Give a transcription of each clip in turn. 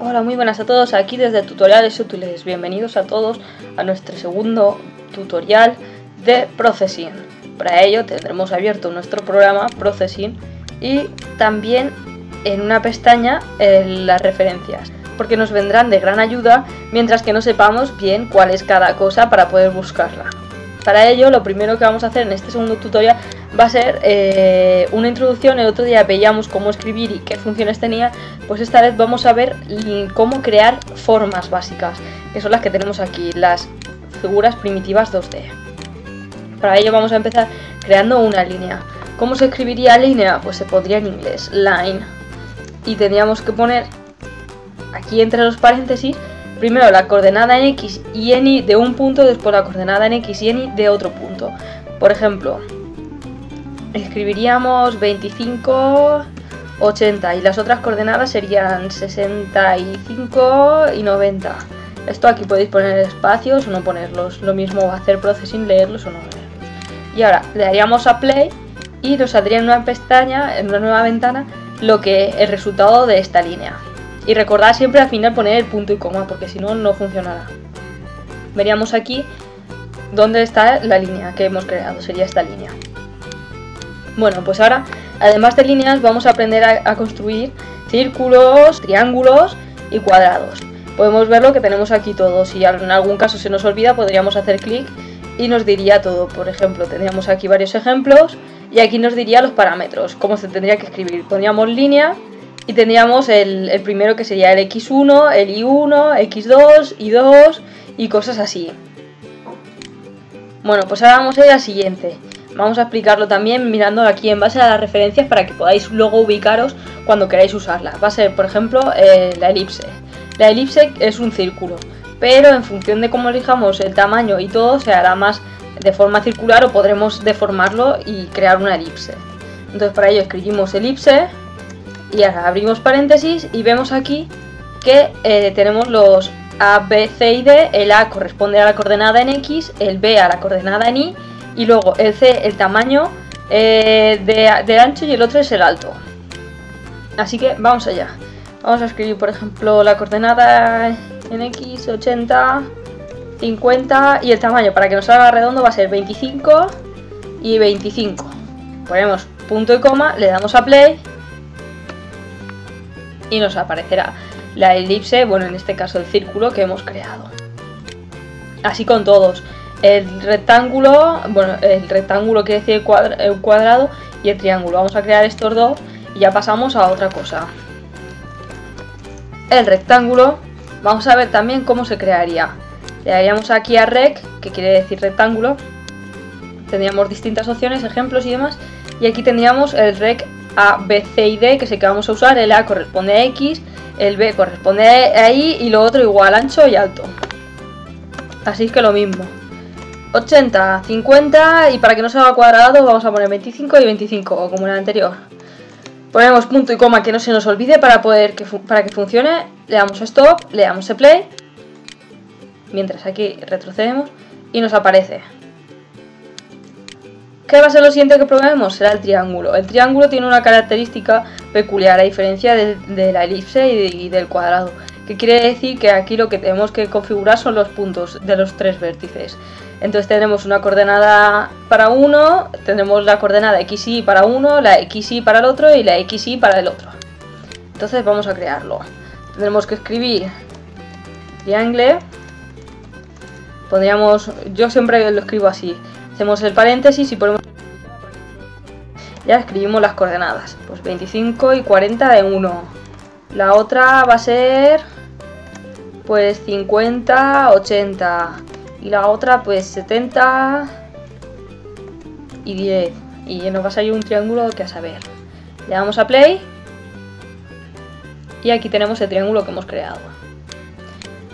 Hola, muy buenas a todos, aquí desde Tutoriales Útiles. Bienvenidos a todos a nuestro segundo tutorial de Processing. Para ello tendremos abierto nuestro programa Processing y también en una pestaña las referencias, porque nos vendrán de gran ayuda mientras que no sepamos bien cuál es cada cosa para poder buscarla. Para ello, lo primero que vamos a hacer en este segundo tutorial va a ser una introducción. El otro día veíamos cómo escribir y qué funciones tenía, pues esta vez vamos a ver cómo crear formas básicas, que son las que tenemos aquí, las figuras primitivas 2D. Para ello vamos a empezar creando una línea. ¿Cómo se escribiría línea? Pues se pondría en inglés, line, y tendríamos que poner aquí entre los paréntesis primero la coordenada en X y en Y de un punto, después la coordenada en X y en Y de otro punto. Por ejemplo, escribiríamos 25, 80 y las otras coordenadas serían 65 y 90. Esto aquí podéis poner espacios o no ponerlos. Lo mismo va a hacer Processing, leerlos o no leerlos. Y ahora le daríamos a Play y nos saldría en una pestaña, en una nueva ventana, el resultado de esta línea. Y recordad siempre al final poner el punto y coma, porque si no, no funcionará. Veríamos aquí dónde está la línea que hemos creado, sería esta línea. Bueno, pues ahora, además de líneas, vamos a aprender a construir círculos, triángulos y cuadrados. Podemos ver lo que tenemos aquí todo. Si en algún caso se nos olvida, podríamos hacer clic y nos diría todo. Por ejemplo, tendríamos aquí varios ejemplos y aquí nos diría los parámetros, cómo se tendría que escribir. Pondríamos línea y tendríamos el primero, que sería el X1, el Y1, X2, Y2 y cosas así. Bueno, pues ahora vamos a ir al siguiente. Vamos a explicarlo también mirando aquí en base a las referencias para que podáis luego ubicaros cuando queráis usarla. Va a ser, por ejemplo, la elipse. La elipse es un círculo, pero en función de cómo elijamos el tamaño y todo, se hará más de forma circular o podremos deformarlo y crear una elipse. Entonces para ello escribimos elipse y ahora abrimos paréntesis y vemos aquí que tenemos los A, B, C y D. El A corresponde a la coordenada en X, el B a la coordenada en Y y luego el C el tamaño de ancho y el otro es el alto. Así que vamos allá. Vamos a escribir, por ejemplo, la coordenada en X, 80, 50 y el tamaño para que nos salga redondo va a ser 25 y 25. Ponemos punto y coma, le damos a play y nos aparecerá la elipse, bueno, en este caso el círculo que hemos creado. Así con todos. El rectángulo, bueno, el rectángulo quiere decir el cuadrado y el triángulo. Vamos a crear estos dos y ya pasamos a otra cosa. El rectángulo, vamos a ver también cómo se crearía. Le daríamos aquí a rec, que quiere decir rectángulo. Tendríamos distintas opciones, ejemplos y demás. Y aquí tendríamos el rec A, B, C y D, que es el que vamos a usar. El A corresponde a X, el B corresponde a Y y lo otro igual, ancho y alto. Así que lo mismo. 80, 50 y para que no se haga cuadrado vamos a poner 25 y 25, como en el anterior. Ponemos punto y coma que no se nos olvide para que funcione. Le damos a stop, le damos a play. Mientras aquí retrocedemos y nos aparece. ¿Qué va a ser lo siguiente que probemos? Será el triángulo. El triángulo tiene una característica peculiar a diferencia de la elipse y del cuadrado, que quiere decir que aquí lo que tenemos que configurar son los puntos de los tres vértices. Entonces tendremos una coordenada para uno, tendremos la coordenada XY para uno, la XY para el otro y la XY para el otro. Entonces vamos a crearlo. Tendremos que escribir triangle. Pondríamos, yo siempre lo escribo así. Hacemos el paréntesis y ponemos. Ya escribimos las coordenadas. Pues 25 y 40 de 1. La otra va a ser pues 50, 80. Y la otra pues 70 y 10. Y nos va a salir un triángulo que a saber. Le damos a play. Y aquí tenemos el triángulo que hemos creado.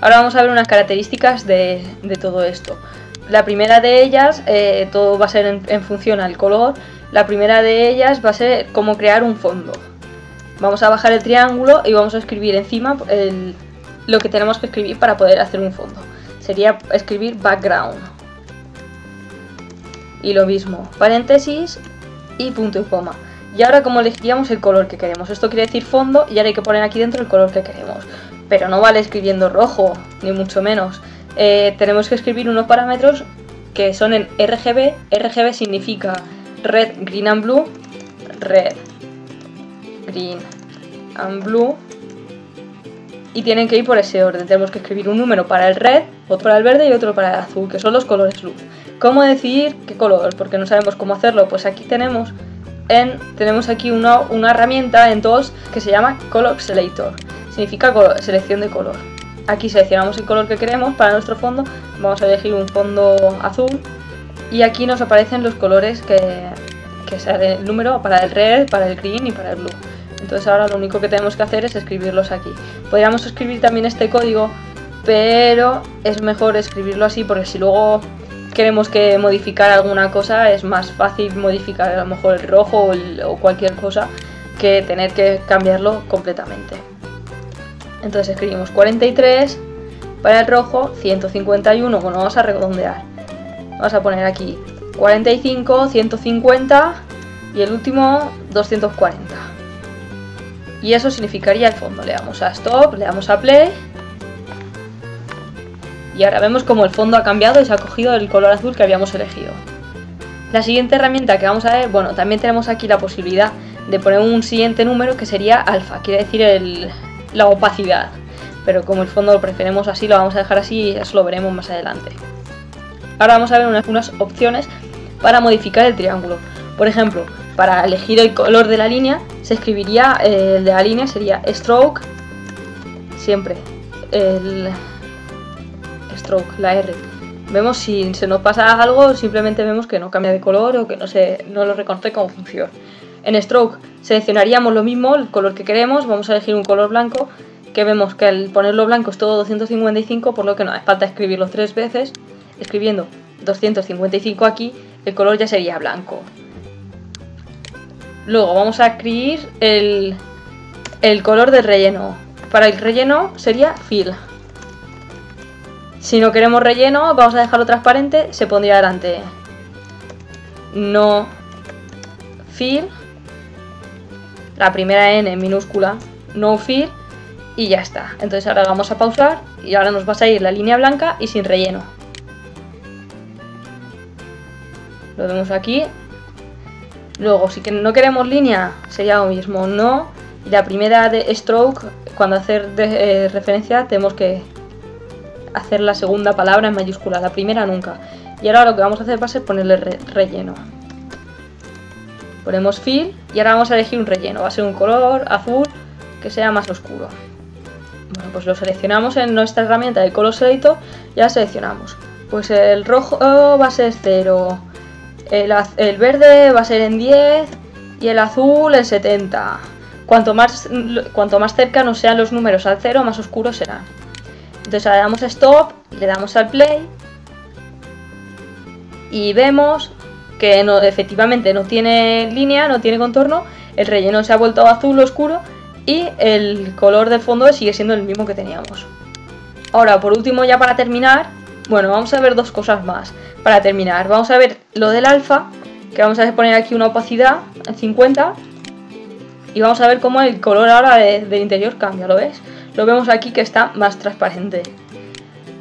Ahora vamos a ver unas características de todo esto. La primera de ellas, todo va a ser en función al color. La primera de ellas va a ser cómo crear un fondo. Vamos a bajar el triángulo y vamos a escribir encima lo que tenemos que escribir para poder hacer un fondo. Sería escribir background. Y lo mismo, paréntesis y punto y coma. Y ahora como elegiríamos el color que queremos. Esto quiere decir fondo y ahora hay que poner aquí dentro el color que queremos. pero no vale escribiendo rojo, ni mucho menos. Tenemos que escribir unos parámetros que son en RGB. RGB significa red, green and blue. Red, green and blue. Y tienen que ir por ese orden. Tenemos que escribir un número para el red, otro para el verde y otro para el azul, que son los colores luz. ¿Cómo decidir qué color? Porque no sabemos cómo hacerlo. Pues aquí tenemos aquí una herramienta en TOS que se llama Color Selector. Significa selección de color. Aquí seleccionamos el color que queremos para nuestro fondo. Vamos a elegir un fondo azul. Y aquí nos aparecen los colores que sale el número para el red, para el green y para el blue. Entonces ahora lo único que tenemos que hacer es escribirlos aquí. Podríamos escribir también este código, pero es mejor escribirlo así porque si luego queremos que modificar alguna cosa es más fácil modificar a lo mejor el rojo o cualquier cosa que tener que cambiarlo completamente. Entonces escribimos 43 para el rojo, 151, bueno, vamos a redondear. Vamos a poner aquí 45, 150 y el último 240. Y eso significaría el fondo. Le damos a Stop, le damos a Play. Y ahora vemos como el fondo ha cambiado y se ha cogido el color azul que habíamos elegido. La siguiente herramienta que vamos a ver, bueno, también tenemos aquí la posibilidad de poner un siguiente número que sería alfa, quiere decir la opacidad. Pero como el fondo lo preferimos así, lo vamos a dejar así y eso lo veremos más adelante. Ahora vamos a ver unas opciones para modificar el triángulo. Por ejemplo, para elegir el color de la línea, se escribiría, el de la línea sería stroke, siempre, el stroke, la R. Vemos si se nos pasa algo, simplemente vemos que no cambia de color o que no lo reconoce como función. En stroke seleccionaríamos lo mismo, el color que queremos, vamos a elegir un color blanco, que vemos que al ponerlo blanco es todo 255, por lo que no hace falta escribirlo 3 veces. Escribiendo 255 aquí, el color ya sería blanco. Luego vamos a escribir el color del relleno. Para el relleno sería fill. Si no queremos relleno, vamos a dejarlo transparente, se pondría delante no fill, la primera N en minúscula, no fill, y ya está. Entonces ahora vamos a pausar y ahora nos va a salir la línea blanca y sin relleno. Lo vemos aquí. Luego, si no queremos línea, sería lo mismo, no. Y la primera de stroke, cuando hacer referencia, tenemos que hacer la segunda palabra en mayúscula, la primera nunca. Y ahora lo que vamos a hacer va a ser ponerle relleno. Ponemos fill y ahora vamos a elegir un relleno. Va a ser un color azul que sea más oscuro. Bueno, pues lo seleccionamos en nuestra herramienta de Color Selector. Ya seleccionamos. Pues el rojo va a ser 0. El verde va a ser en 10 y el azul en 70. Cuanto más cercanos sean los números al 0, más oscuros serán. Entonces ahora le damos a Stop, le damos al Play y vemos que efectivamente no tiene línea, no tiene contorno, el relleno se ha vuelto azul oscuro y el color del fondo sigue siendo el mismo que teníamos. Ahora, por último, ya para terminar, bueno, vamos a ver dos cosas más. Para terminar, vamos a ver lo del alfa, que vamos a poner aquí una opacidad en 50 y vamos a ver cómo el color ahora del interior cambia, ¿lo ves? Lo vemos aquí que está más transparente.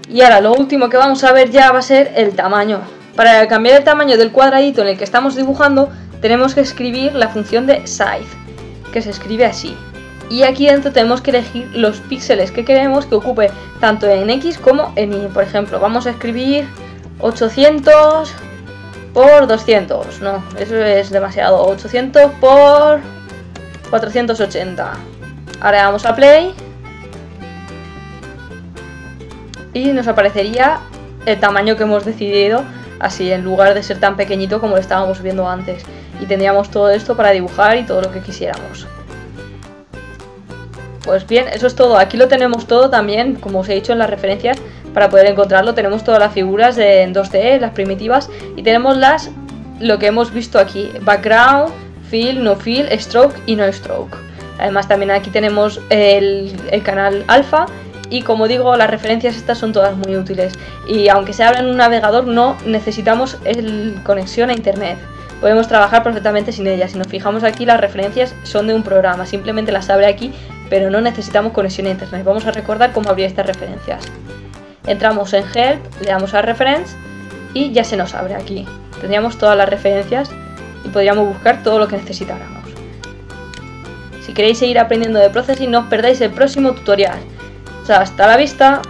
Y ahora lo último que vamos a ver ya va a ser el tamaño. Para cambiar el tamaño del cuadradito en el que estamos dibujando, tenemos que escribir la función de size, que se escribe así. Y aquí dentro tenemos que elegir los píxeles que queremos que ocupe tanto en X como en Y. Por ejemplo, vamos a escribir 800 por 200. No, eso es demasiado. 800 por 480. Ahora damos a Play. Y nos aparecería el tamaño que hemos decidido, así en lugar de ser tan pequeñito como lo estábamos viendo antes. Y tendríamos todo esto para dibujar y todo lo que quisiéramos. Pues bien, eso es todo. Aquí lo tenemos todo también, como os he dicho en las referencias, para poder encontrarlo. Tenemos todas las figuras en 2D, las primitivas, y tenemos lo que hemos visto aquí: background, fill, no fill, stroke y no stroke. Además también aquí tenemos el canal alfa. Y como digo, las referencias estas son todas muy útiles. Y aunque se abra en un navegador, no necesitamos conexión a internet. podemos trabajar perfectamente sin ellas. Si nos fijamos aquí, las referencias son de un programa, simplemente las abre aquí, pero no necesitamos conexión a internet. Vamos a recordar cómo abrir estas referencias. Entramos en Help, le damos a Reference y ya se nos abre aquí. Tendríamos todas las referencias y podríamos buscar todo lo que necesitáramos. Si queréis seguir aprendiendo de Processing, no os perdáis el próximo tutorial. Hasta la vista.